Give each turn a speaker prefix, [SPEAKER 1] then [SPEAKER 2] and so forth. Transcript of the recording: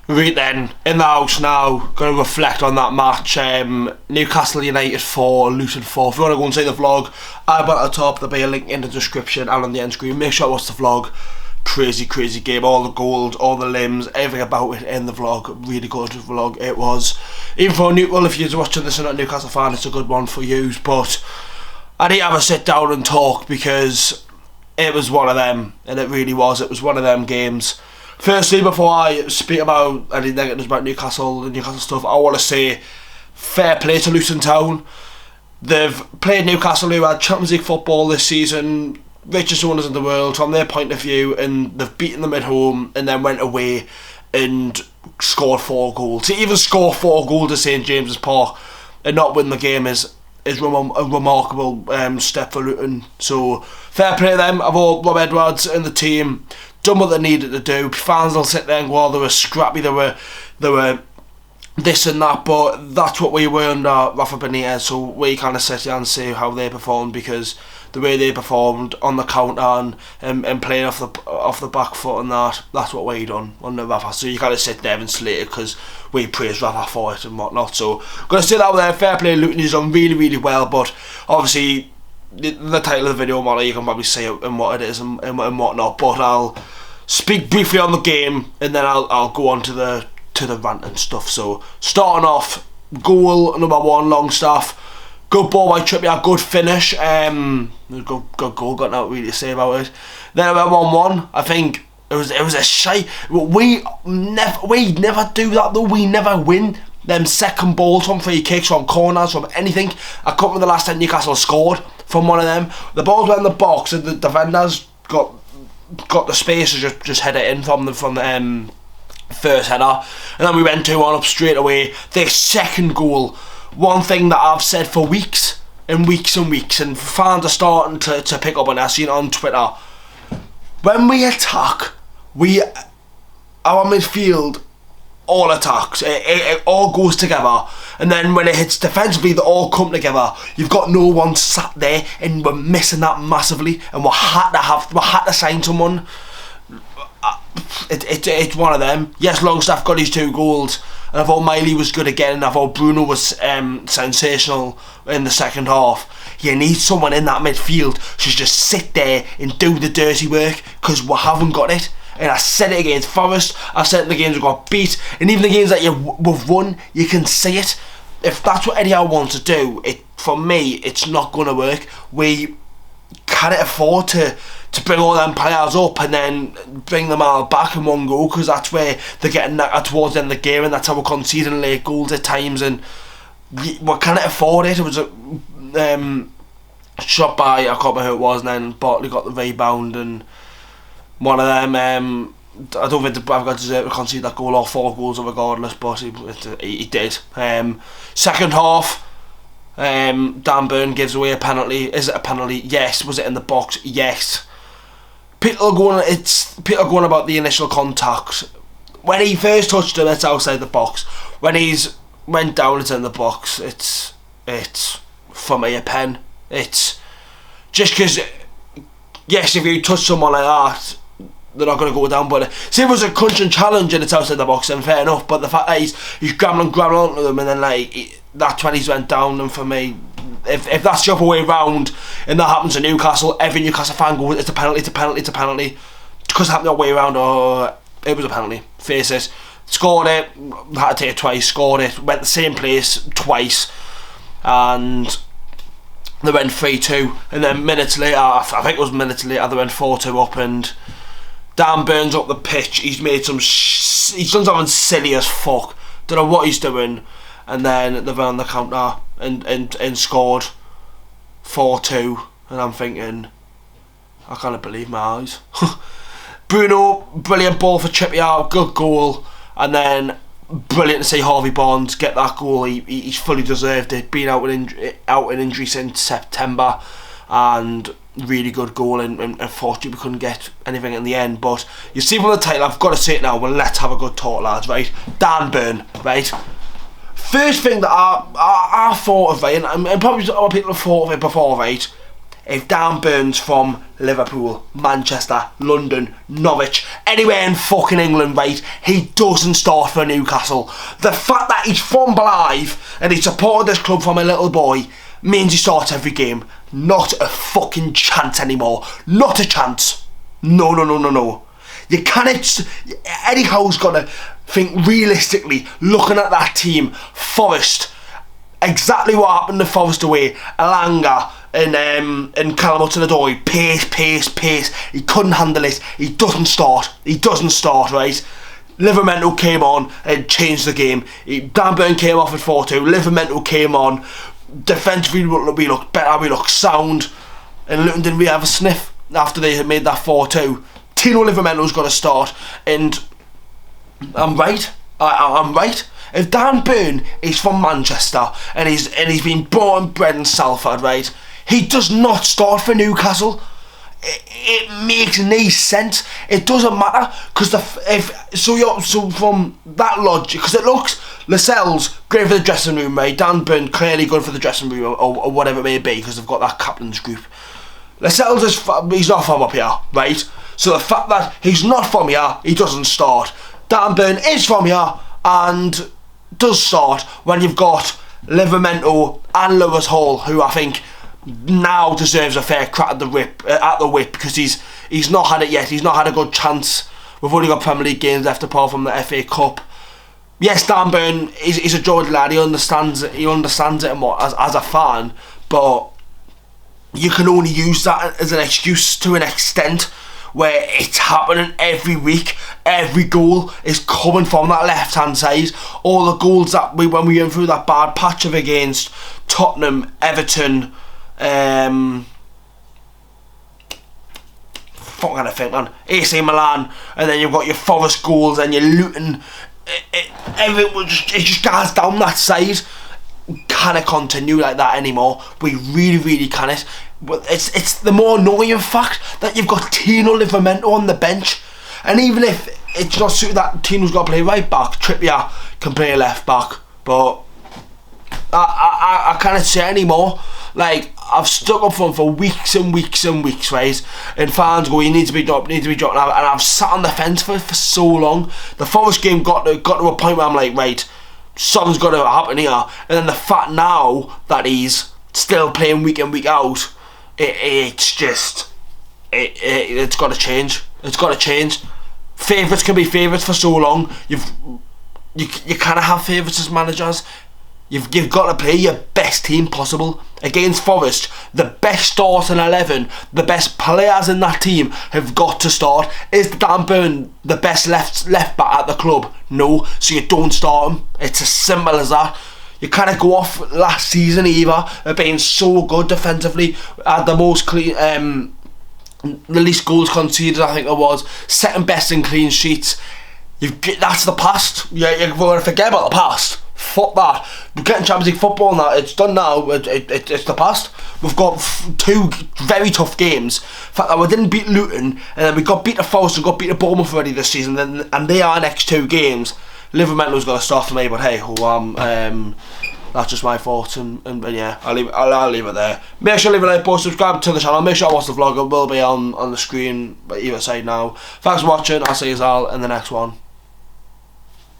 [SPEAKER 1] Right then, in the house now, going to reflect on that match. Newcastle United 4, Luton 4. If you want to go and see the vlog, I'll put at the top, there'll be a link in the description and on the end screen. Make sure to watch the vlog. Crazy game, all the goals, all the limbs, everything about it in the vlog. Really good vlog it was. Even for neutral, if you're watching this and not a Newcastle fan, it's a good one for you. But I need to have a sit down and talk because it was one of them, and it really was. It was one of them games. Firstly, before I speak about any negatives about Newcastle and Newcastle stuff, I want to say fair play to Luton Town. They've played Newcastle, who had Champions League football this season, richest owners in the world, from their point of view, and they've beaten them at home and then went away and scored 4 goals. To even score 4 goals at St James's Park and not win the game is a remarkable step for Luton. So fair play to them. I've all Rob Edwards and the team done what they needed to do. Fans will sit there and go, well, they were scrappy, they were this and that, but that's what we were under Rafa Benitez. So we kind of sit here and see how they performed, because the way they performed on the counter and playing off the back foot and that's what we done under Rafa. So you kind of sit there and slate it because we praised Rafa for it and whatnot. So I'm going to sit out there. Fair play, Luton is done really well, but obviously the title of the video, Molly, you can probably see it and what it is and whatnot. But I'll speak briefly on the game and then I'll go on to the rant and stuff. So starting off, goal number 1, Longstaff. Good ball by Trippier, good finish. Good goal, got nothing really to say about it. Then about 1-1, I think it was a shy. We never do that though. We never win them second balls from free kicks, from corners, from anything. I can't remember the last time Newcastle scored from one of them. The balls went in the box and the defenders got the space to just head it in from the first header, and then we went 2-1 up straight away. Their second goal, one thing that I've said for weeks and weeks, and fans are starting to pick up on it. I've seen it on Twitter. When we attack, our midfield all attacks. It all goes together, and then when it hits defensively, they all come together. You've got no one sat there, and we're missing that massively. And we had to sign someone. It's one of them. Yes, Longstaff got his 2 goals, and I thought Miley was good again, and I thought Bruno was sensational in the second half. You need someone in that midfield to just sit there and do the dirty work, because we haven't got it. And I said it against Forest, I said it in the games we got beat, and even the games that we've won, you can see it. If that's what Eddie Howe wants to do, for me, it's not going to work. We can't afford to bring all them players up and then bring them all back in one go, because that's where they're getting that towards the end of the game, and that's how we're conceding late goals at times, and we can't afford it. It was a shot by, I can't remember who it was, and then Bartley got the rebound, and one of them, I don't think the Bradford deserved to concede that goal or 4 goals regardless, but he did. Second half, Dan Burn gives away a penalty. Is it a penalty? Yes. Was it in the box? Yes. People are going about the initial contact. When he first touched him, it's outside the box. When he's went down, it's in the box. It's for me a pen. It's just because, yes, if you touch someone like that, they're not going to go down. But say it was a crunch and challenge and it's outside the box, then fair enough. But the fact that he's grabbing onto them, and then that's when he's went down. And for me, if that's the other way round and that happens to Newcastle, every Newcastle fan goes, it's a penalty, because it happened the other way around. Oh, it was a penalty, face it. Scored it, had to take it twice, scored it, went the same place twice, and they went 3-2, and then minutes later, I think it was minutes later, they went 4-2 up, and Dan Burns up the pitch. He's made he's done something silly as fuck. Don't know what he's doing, and then they've on the counter and scored 4-2, and I'm thinking, I can't believe my eyes. Bruno, brilliant ball for Trippier, good goal, and then brilliant to see Harvey Barnes get that goal. He's fully deserved it. Been out in injury since September, and really good goal, and unfortunately we couldn't get anything in the end. But you see from the title, I've got to say it now. Well, let's have a good talk, lads. Right, Dan Burn. Right. First thing that I thought of, right, and probably other people have thought of it before, right. if Dan Burns from Liverpool, Manchester, London, Norwich, anywhere in fucking England, right, he doesn't start for Newcastle. The fact that he's from Blythe and he supported this club from a little boy means he starts every game. Not a fucking chance anymore. Not a chance. No, no, no, no, no. You can't... Eddie Howe's got to think realistically, looking at that team. Forest, exactly what happened to Forest away. Elanga and Callum Hudson-Odoi, pace. He couldn't handle it. He doesn't start, right? Livermore came on and changed the game. Dan Burn came off at 4-2. Livermore came on. Defensively, we looked better, we looked sound. And Luton didn't really have a sniff after they had made that 4-2. Tino Livermore's got to start, and I'm right. I'm right. If Dan Burn is from Manchester and he's been born and bred in Salford, right, he does not start for Newcastle. It makes no sense. It doesn't matter because so from that logic, because it looks Lascelles great for the dressing room, right? Dan Burn clearly good for the dressing room or whatever it may be because they've got that captain's group. Lascelles he's not from up here, right? So the fact that he's not from here, he doesn't start. Dan Burn is from here and does start when you've got Livermore and Lewis Hall, who I think now deserves a fair crack at the whip because he's not had it yet. He's not had a good chance. We've only got Premier League games left apart from the FA Cup. Yes, Dan Burn is a George lad. He understands it and as a fan, but you can only use that as an excuse to an extent where it's happening every week. Every goal is coming from that left hand side. All the goals that when we went through that bad patch of against Tottenham, Everton, AC Milan, and then you've got your Forest goals and your Luton. It just goes down that side. We can't continue like that anymore. We really can't. But it's the more annoying fact that you've got Tino Livermore on the bench, and even if it's not suited that Tino's got to play right back, Trippier can play left back, but I can't say anymore. Like, I've stuck up for him for weeks and weeks, right? And fans go, you need to be dropped, and I've sat on the fence for so long. The Forest game got to a point where I'm like, right, something's got to happen here. And then the fact now that he's still playing week in, week out, it's got to change. It's got to change. Favourites can be favourites for so long. You kind of have favourites as managers. You've got to play your best team possible. Against Forest, the best starting 11, the best players in that team have got to start. Is Dan Burn the best left back at the club? No, so you don't start him. It's as simple as that. You kind of go off last season either of being so good defensively, had the most clean, the least goals conceded, I think it was, second best in clean sheets. That's the past. You're going to forget about the past. Fuck that. We're getting Champions League football now. It's done now. It's the past. We've got two very tough games. In fact, we didn't beat Luton, and then we got beat to Forest and got beat to Bournemouth already this season. And they are next two games. Livermore's got to start for me, but hey, that's just my thoughts. And yeah, I'll leave it there. Make sure to leave a like, post, subscribe to the channel. Make sure to watch the vlog. It will be on the screen by either side now. Thanks for watching. I'll see you all in the next one.